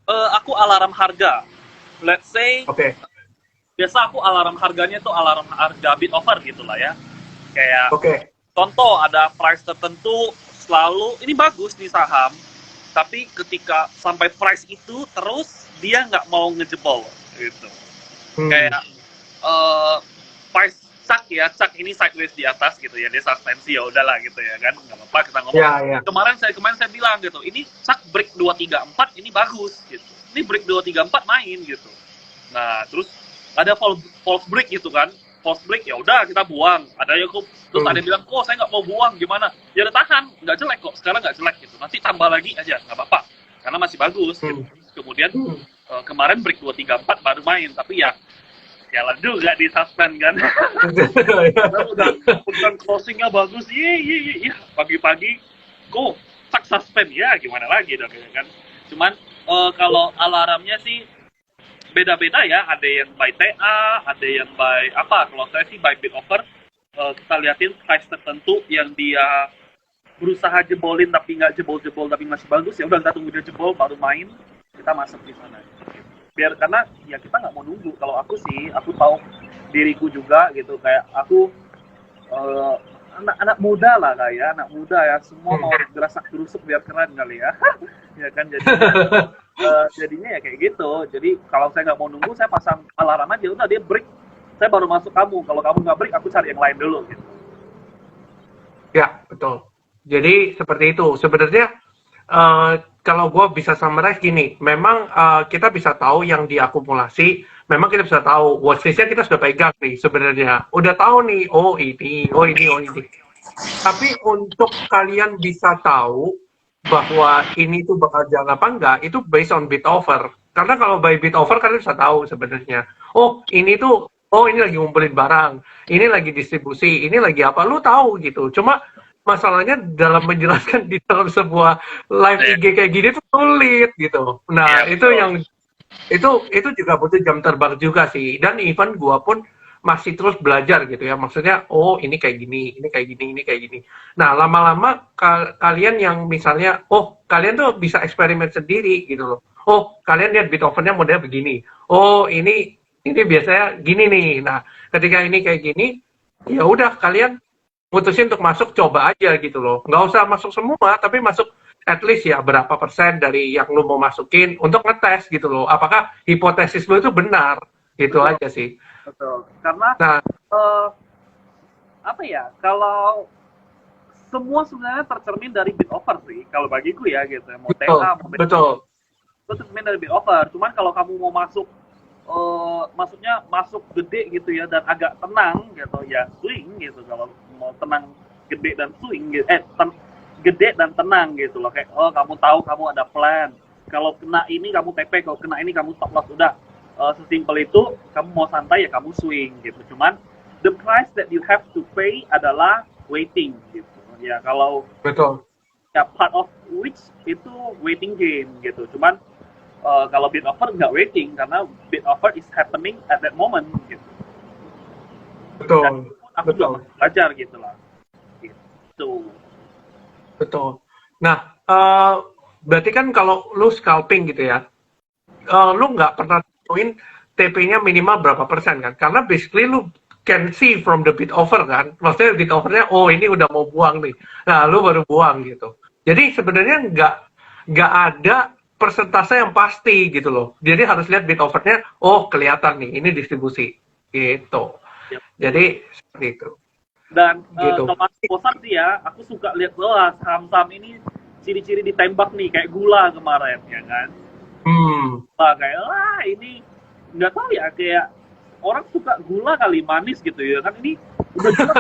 Aku alarm harga. Let's say, Oke, biasa aku alarm harganya itu alarm harga bid offer gitu lah ya. Kayak oke. contoh ada price tertentu selalu ini bagus di saham, tapi ketika sampai price itu terus dia nggak mau ngejebol gitu. Hmm. Kayak eh price cak ya, cak ini sideways di atas gitu ya, dia suspensi ya udahlah gitu ya kan, nggak apa-apa kita ngomong. Ya, ya. Kemarin saya bilang gitu, ini cak break 234 ini bagus gitu, ini break 234 main gitu. Nah terus ada false break gitu kan, false break ya udah kita buang. Ada yang terus ada Hmm. yang bilang, kok saya nggak mau buang gimana? Ya udah tahan, nggak jelek kok, sekarang nggak jelek gitu. Nanti tambah lagi aja nggak apa-apa, karena masih bagus gitu. Hmm. Kemudian Hmm. kemarin break 234 baru main, tapi ya jalan juga di suspend kan. Padahal udah closingnya bagus, iya pagi-pagi go tak suspend ya gimana lagi dong ya kan. Cuman kalau alarmnya sih beda-beda ya, ada yang by TA, ada yang by apa, kalau saya sih by bid offer. Kita liatin price tertentu yang dia berusaha jebolin tapi nggak jebol-jebol tapi masih bagus, ya udah kita tunggu dia jebol baru main, kita masuk di sana biar, karena ya kita nggak mau nunggu. Kalau aku sih aku tahu diriku juga gitu, kayak aku eh, anak-anak muda lah, kayak anak muda ya, semua Hmm. mau gerasak gerusuk biar keren kali ya. Ya kan, jadinya jadinya ya kayak gitu. Jadi kalau saya nggak mau nunggu, saya pasang alarm aja, udah dia break saya baru masuk kamu, kalau kamu nggak break aku cari yang lain dulu gitu. Ya, betul. Jadi seperti itu. Sebenarnya eh, kalau gue bisa summarize gini, memang kita bisa tahu yang diakumulasi, memang kita bisa tahu worst case-nya kita sudah pegang nih sebenarnya. Udah tahu nih, oh ini, oh ini, oh ini. Tapi untuk kalian bisa tahu bahwa ini tuh bakal jalan apa enggak, itu based on bid offer. Karena kalau by bid offer kalian bisa tahu sebenarnya. Oh, ini tuh, oh ini lagi ngumpulin barang, ini lagi distribusi, ini lagi apa, lu tahu gitu. Cuma masalahnya dalam menjelaskan di dalam sebuah live IG kayak gini tuh sulit gitu. Iya Nah, itu betul. yang itu juga butuh jam terbang juga sih. Dan even gua pun masih terus belajar gitu ya. Maksudnya, oh ini kayak gini, ini kayak gini, ini kayak gini. Nah, lama-lama kalian yang misalnya, oh kalian tuh bisa eksperimen sendiri gitu loh. Oh, kalian lihat Beethovennya modelnya begini. Oh, ini biasanya gini nih. Nah, ketika ini kayak gini, ya udah kalian mutusin untuk masuk, coba aja gitu loh. Nggak usah masuk semua, tapi masuk at least ya berapa persen dari yang lu mau masukin untuk ngetes gitu loh. Apakah hipotesis lu itu benar? Gitu Betul aja sih. betul, karena Nah, eh, apa ya, kalau semua sebenarnya tercermin dari bid offer sih kalau bagiku ya gitu ya. Mau betul, TA mau betul, itu tercermin dari bid offer. Cuman kalau kamu mau masuk maksudnya masuk gede gitu ya dan agak tenang gitu ya, swing gitu. Kalau mau tenang gede dan swing gitu, gede dan tenang gitu loh, kayak oh kamu tahu kamu ada plan, kalau kena ini kamu TP, kalau kena ini kamu stop loss, udah sesimpel itu. Kamu mau santai ya kamu swing gitu. Cuman the price that you have to pay adalah waiting gitu ya. Kalau betul, ya part of which itu waiting game gitu. Cuman kalau bid offer nggak waiting, karena bid offer is happening at that moment gitu. Dan betul, aku juga betul, masih belajar gitu lah. Gitu. betul. Nah, berarti kan kalau lu scalping gitu ya, lu nggak pernah tentuin TP-nya minimal berapa persen kan? Karena basically lu can see from the bid offer kan. Maksudnya bid offernya, oh ini udah mau buang nih. Nah, lu baru buang gitu. Jadi sebenarnya nggak ada persentase yang pasti gitu loh. Jadi harus lihat bid offernya, oh kelihatan nih, ini distribusi gitu. Ya, betul. Jadi seperti itu. Dan Gitu. kalau aku bosan sih ya, aku suka lihat, wah saham-saham ini ciri-ciri ditembak nih kayak gula kemarin ya kan. Hmm. Wah kayak, wah ini nggak tahu ya, kayak orang suka gula kali, manis gitu ya kan. Ini udah jelas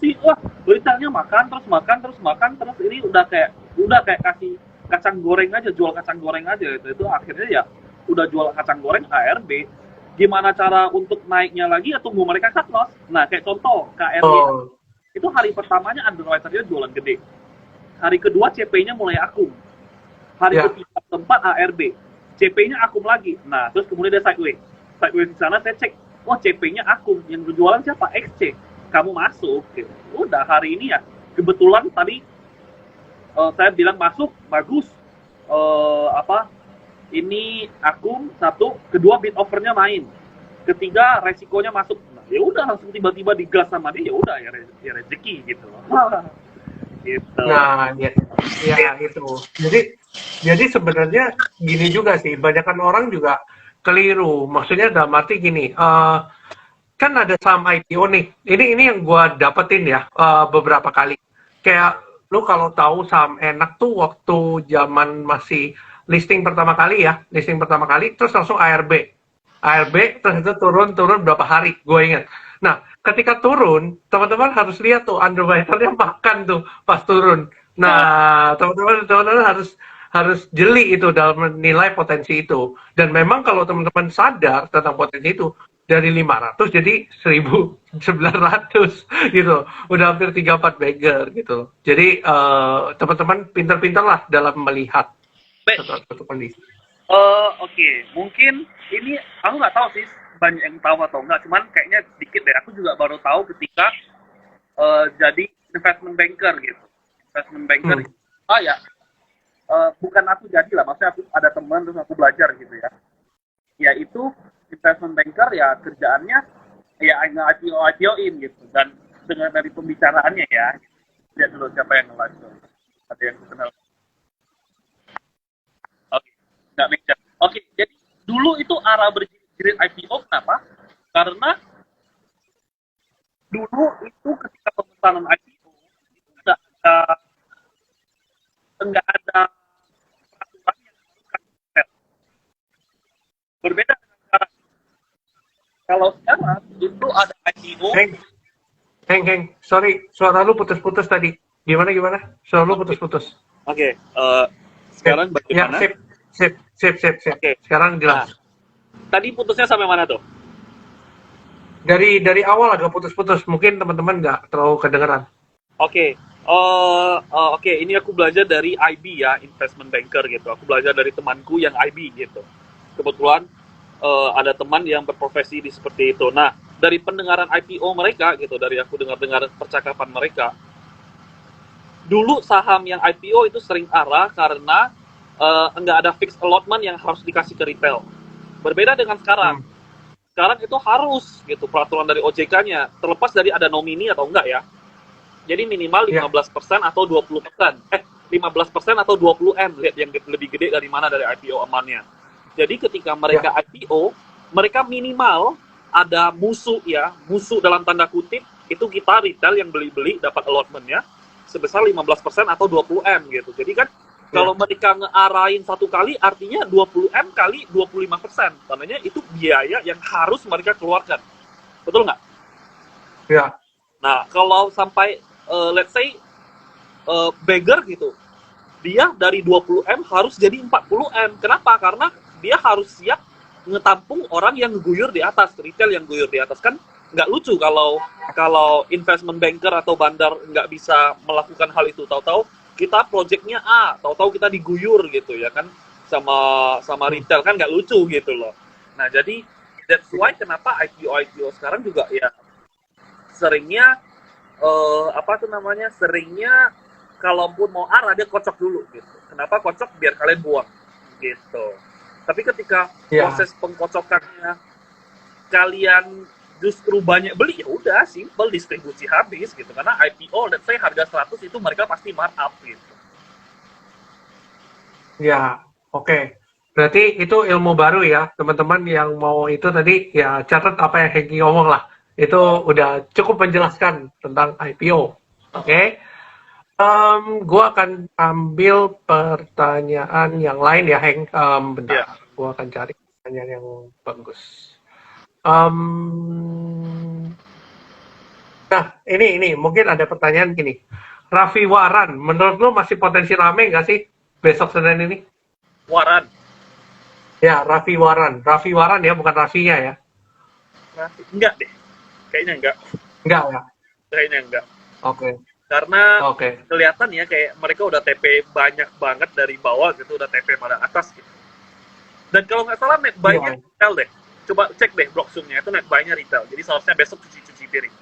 sih, wah beritanya makan terus makan terus makan terus, ini udah kayak kasih kacang goreng aja, jual kacang goreng aja gitu. Itu akhirnya ya udah jual kacang goreng ARB. Gimana cara untuk naiknya lagi ya tunggu mereka cut loss. Nah kayak contoh KRY Oh. itu hari pertamanya underwriternya jualan gede, hari kedua CP-nya mulai akum, hari Ya. ketiga keempat ARB, CP-nya akum lagi. Nah terus kemudian ada sideways di sana. Saya cek, oh CP-nya akum, yang berjualan siapa? XC. Kamu masuk gitu. Udah hari ini ya kebetulan tadi saya bilang masuk bagus, apa ini aku satu, kedua bid offernya main, ketiga resikonya masuk. Nah, ya udah langsung tiba-tiba digas sama dia, ya udah ya rezeki gitu loh. Gitu. Nah, ya, ya itu. Jadi sebenarnya gini juga sih, banyakan orang juga keliru. Maksudnya dalam arti gini, kan ada saham IPO nih. Ini yang gua dapetin ya beberapa kali. Kayak lu kalau tahu saham enak tuh waktu zaman masih listing pertama kali, terus langsung ARB terus itu turun berapa hari, gue ingat. Nah, ketika turun, teman-teman harus lihat tuh underwriter-nya makan tuh pas turun. Nah, teman-teman harus jeli itu dalam menilai potensi itu. Dan memang kalau teman-teman sadar tentang potensi itu, dari 500 jadi 1.900 gitu. Udah hampir 3-4 bagger gitu. Jadi teman-teman pintar-pintar lah dalam melihat satu kondisi. Oke. Mungkin ini aku nggak tahu sih banyak yang tahu atau enggak, cuman kayaknya sedikit deh. Aku juga baru tahu ketika jadi investment banker gitu. Investment banker. Ya, bukan aku jadi lah, maksudnya aku ada teman terus aku belajar gitu ya. Ya itu investment banker ya kerjaannya ya IPO-in gitu, dan dengan dari pembicaraannya ya. Lihat dulu siapa yang nge-live. Ada yang kenal. Oke, nggak make sense. Oke, jadi dulu itu arah berjilid IPO kenapa? Karena dulu itu ketika pemesanan IPO itu nggak ada peraturan yang harus kasih. Berbeda dengan sekarang. Kalau sekarang itu ada IPO. Heng, sorry, suara lu putus-putus tadi. Gimana? Suara lu putus-putus. Oke, sekarang bagaimana? Ya, sip. Oke. Sekarang jelas. Nah, tadi putusnya sampai mana tuh? Dari awal agak putus-putus, mungkin teman-teman nggak terlalu kedengeran. Oke. Oke, ini aku belajar dari IB ya, investment banker gitu. Aku belajar dari temanku yang IB gitu. Kebetulan ada teman yang berprofesi di seperti itu. Nah, dari pendengaran IPO mereka gitu, dari aku dengar-dengar percakapan mereka, dulu saham yang IPO itu sering arah karena nggak ada fixed allotment yang harus dikasih ke retail. Berbeda dengan sekarang. Sekarang itu harus gitu peraturan dari OJK-nya, terlepas dari ada nomini atau enggak ya. Jadi minimal 15% atau 20%. 15% atau 20M, lihat yang lebih gede dari mana dari IPO amannya. Jadi ketika mereka IPO, mereka minimal ada musuh dalam tanda kutip, itu kita retail yang beli dapat allotmentnya sebesar 15% atau 20M gitu. Jadi kan kalau mereka ngearahin satu kali, artinya 20M kali 25%. Tandanya itu biaya yang harus mereka keluarkan. Betul nggak? Ya. Nah, kalau sampai, let's say, beggar gitu, dia dari 20M harus jadi 40M. Kenapa? Karena dia harus siap ngetampung orang yang guyur di atas, retail yang guyur di atas. Kan nggak lucu kalau investment banker atau bandar nggak bisa melakukan hal itu. Tahu-tahu kita projectnya A, tahu-tahu kita diguyur gitu ya kan sama retail, kan nggak lucu gitu loh. Nah, jadi that's why kenapa IPO sekarang juga ya seringnya seringnya kalaupun mau arah dia kocok dulu gitu. Kenapa kocok? Biar kalian buang gitu. Tapi ketika proses pengkocokannya kalian justru banyak beli, ya udah simple distribusi habis gitu. Karena IPO let's say harga 100 itu mereka pasti markup gitu. Ya, oke. Berarti itu ilmu baru ya, teman-teman yang mau itu tadi ya catat apa yang Hengki ngomong lah. Itu udah cukup menjelaskan tentang IPO. Oke. Gua akan ambil pertanyaan yang lain ya, Heng. Bentar. Gua akan cari pertanyaan yang bagus. Nah, ini mungkin ada pertanyaan gini. Raffi Waran, menurut lo masih potensi rame nggak sih besok Senin ini? Waran? Ya, Raffi Waran. Raffi Waran ya, bukan Raffinya ya? Enggak deh. Kayaknya enggak. Enggak ya? Kayaknya enggak. Oke. Karena kelihatan ya kayak mereka udah TP banyak banget dari bawah gitu, udah TP pada atas gitu. Dan kalau nggak salah net buy-nya retail deh. Coba cek deh Blockzoom-nya, itu net buy-nya retail. Jadi seharusnya besok cuci piring.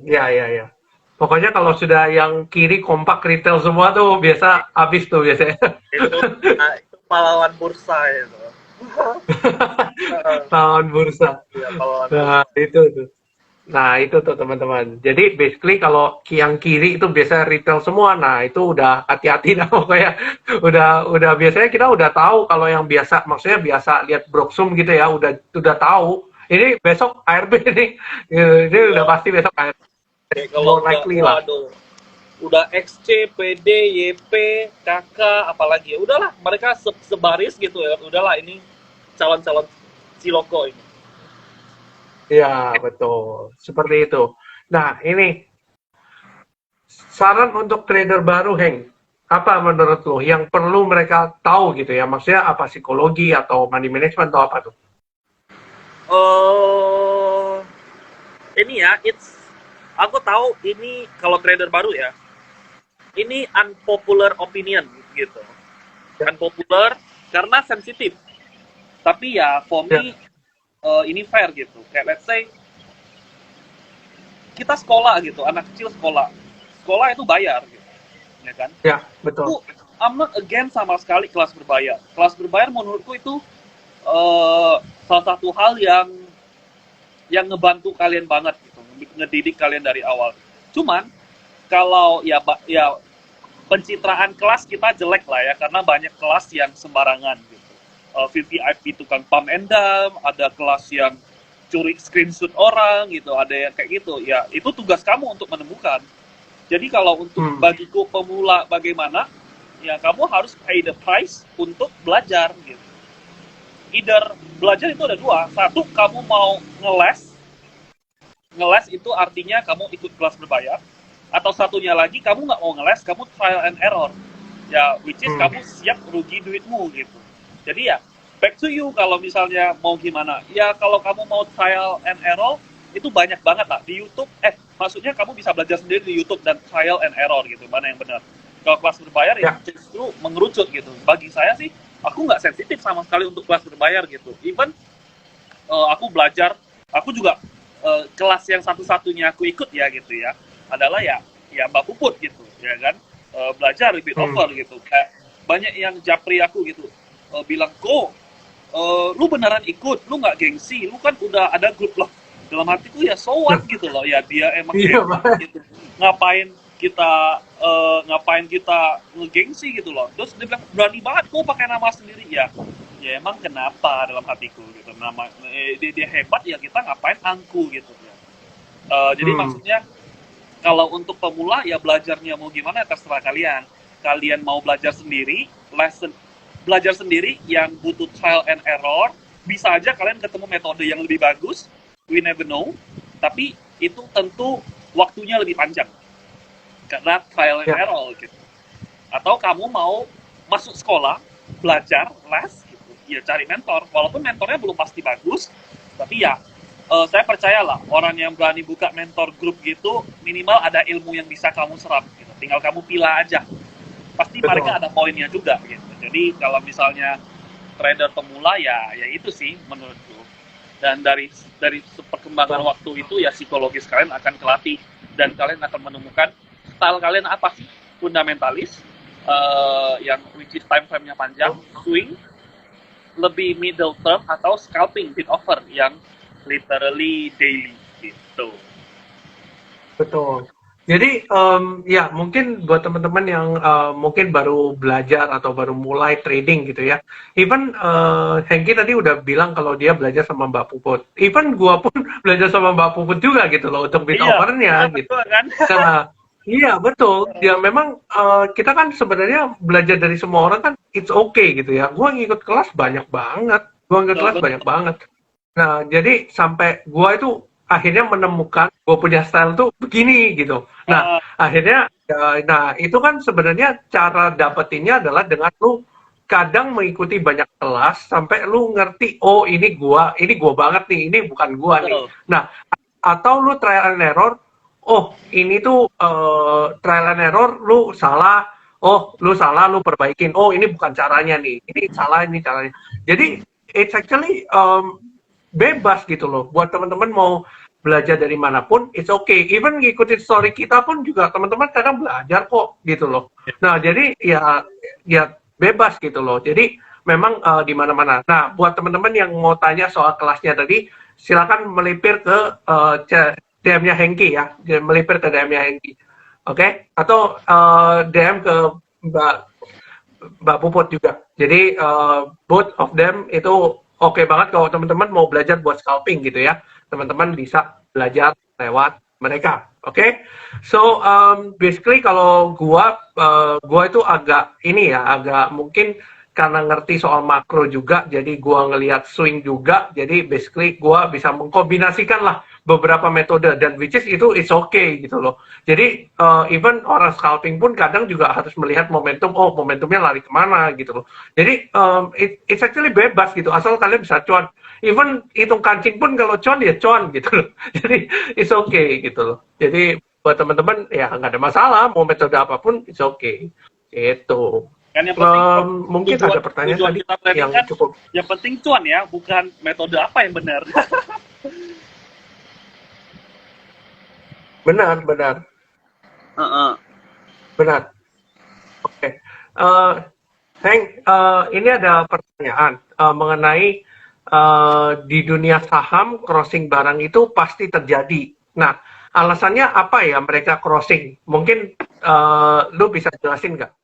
Ya. Pokoknya kalau sudah yang kiri kompak retail semua tuh biasa habis tuh biasanya. Itu pahlawan bursa itu. Lawan bursa. Iya, pahlawan Nah, bursa. itu tuh. Nah, itu tuh teman-teman. Jadi basically kalau yang kiri itu biasa retail semua. Nah, itu udah hati-hati dah pokoknya. Udah biasanya kita udah tahu kalau yang biasa maksudnya biasa lihat Broksum gitu ya, udah tahu. Ini besok ARB nih. Ini udah Iya. pasti besok ARB. Kayak kalau More udah, likely lah. waduh, udah XC, PD, YP, KK, apalagi ya udahlah, mereka sebaris gitu ya. Udahlah, ini calon-calon Ciloko ini. Ya, betul. Seperti itu. Nah, ini saran untuk trader baru, Heng. Apa menurut lo yang perlu mereka tahu gitu ya? Maksudnya apa psikologi atau money management atau apa tuh? Oh, ini ya, aku tahu ini kalau trader baru ya, ini unpopular opinion gitu. Ya, Unpopular karena sensitif. Tapi ya, for ya, me, ini fair gitu. Kayak let's say kita sekolah gitu, anak kecil sekolah. Sekolah itu bayar gitu, ya kan? ya, betul. Aku I'm not against sama sekali kelas berbayar. Kelas berbayar menurutku itu salah satu hal yang ngebantu kalian banget gitu, ngedidik kalian dari awal. Cuman kalau ya pencitraan kelas kita jelek lah ya, karena banyak kelas yang sembarangan gitu. VVIP tukang pump and dump, ada kelas yang curi screenshot orang gitu, ada yang kayak gitu. Ya itu tugas kamu untuk menemukan. Jadi kalau untuk Hmm, bagiku pemula bagaimana, ya kamu harus pay the price untuk belajar gitu. Either belajar itu ada dua, satu kamu mau ngeles, ngeles itu artinya kamu ikut kelas berbayar, atau satunya lagi kamu nggak mau ngeles, kamu trial and error, ya which is hmm, kamu siap rugi duitmu gitu. Jadi ya back to you kalau misalnya mau gimana. Ya kalau kamu mau trial and error itu banyak banget lah di YouTube. Maksudnya kamu bisa belajar sendiri di YouTube dan trial and error gitu, mana yang benar. Kalau kelas berbayar ya ya, justru mengerucut gitu. Bagi saya sih, aku nggak sensitif sama sekali untuk kelas berbayar gitu. Even aku belajar, aku juga kelas yang satu-satunya aku ikut ya gitu ya, adalah ya Mbak Puput gitu, ya kan. Belajar bit hmm, over gitu. Kayak banyak yang japri aku gitu, bilang, kok lu beneran ikut, lu nggak gengsi, lu kan udah ada grup loh. Dalam hatiku ya so what gitu loh, ya dia emang iya, hebat Pak. gitu. Ngapain kita ngegengsi gitu loh. Terus dia bilang berani banget kok pakai nama sendiri. Ya emang kenapa dalam hatiku gitu, dia hebat, ya kita ngapain angku gitu ya. Jadi Hmm, maksudnya kalau untuk pemula ya belajarnya mau gimana terserah kalian. Kalian mau belajar sendiri, belajar sendiri yang butuh trial and error, bisa aja kalian ketemu metode yang lebih bagus, we never know, tapi itu tentu waktunya lebih panjang karena trial and ya, error gitu. Atau kamu mau masuk sekolah, belajar, les gitu, ya cari mentor, walaupun mentornya belum pasti bagus, tapi ya saya percayalah orang yang berani buka mentor grup gitu minimal ada ilmu yang bisa kamu serap gitu. Tinggal kamu pilih aja, pasti mereka betul. ada poinnya juga gitu. Jadi kalau misalnya trader pemula ya itu sih menurutku. Dan dari perkembangan Betul. waktu itu ya psikologis kalian akan kelatih dan kalian akan menemukan style kalian apa sih. Fundamentalis, yang which is time frame-nya panjang, swing, lebih middle term, atau scalping bid offer yang literally daily gitu. Betul. Jadi ya mungkin buat teman-teman yang mungkin baru belajar atau baru mulai trading gitu ya. Even Hengki tadi udah bilang kalau dia belajar sama Mbak Puput. Even gua pun belajar sama Mbak Puput juga gitu loh untuk bid Iya, offernya gitu. betul kan? Nah, iya betul. Ya memang kita kan sebenarnya belajar dari semua orang kan it's okay gitu ya. Gua ngikut kelas banyak banget. Gua ngikut Betul, kelas banyak betul. banget. Nah, jadi sampai gua itu akhirnya menemukan gua punya style tuh begini gitu. Nah, Uh, akhirnya nah itu kan sebenarnya cara dapetinnya adalah dengan lu kadang mengikuti banyak kelas sampai lu ngerti oh ini gua banget nih, ini bukan gua nih. betul. Nah, atau lu trial and error, oh ini tuh trial and error lu salah, oh lu salah lu perbaikin, oh ini bukan caranya nih, ini salah ini caranya. Jadi it's actually bebas gitu loh buat teman-teman mau belajar dari manapun, it's okay. Even ngikutin story kita pun juga teman-teman kadang belajar kok gitu loh. Nah, jadi ya bebas gitu loh. Jadi memang di mana-mana. Nah, buat teman-teman yang mau tanya soal kelasnya tadi, silakan melipir ke DM-nya Hengki ya, melipir ke DM-nya Hengki. Oke? Atau DM ke Mbak Puput juga. Jadi both of them itu oke banget kalau teman-teman mau belajar buat scalping gitu ya. Teman-teman bisa belajar lewat mereka. Oke? So basically kalau gua itu agak ini ya, agak mungkin karena ngerti soal makro juga, jadi gua ngelihat swing juga, jadi basically gua bisa mengkombinasikan lah beberapa metode, dan which is itu it's okay gitu loh. Jadi even orang scalping pun kadang juga harus melihat momentum, oh momentumnya lari kemana gitu loh. Jadi it's actually bebas gitu, asal kalian bisa cuan. Even hitung kancing pun kalau cuan ya cuan gitu loh. Jadi it's okay gitu loh. Jadi buat teman-teman ya nggak ada masalah, mau metode apapun it's okay. Itu. Kan yang penting mungkin ada pertanyaan tadi yang kan, cukup. Yang penting cuan ya, bukan metode apa yang benar. Benar. Benar. Oke. Hank, ini ada pertanyaan mengenai di dunia saham crossing barang itu pasti terjadi. Nah, alasannya apa ya mereka crossing? Mungkin lu bisa jelasin nggak?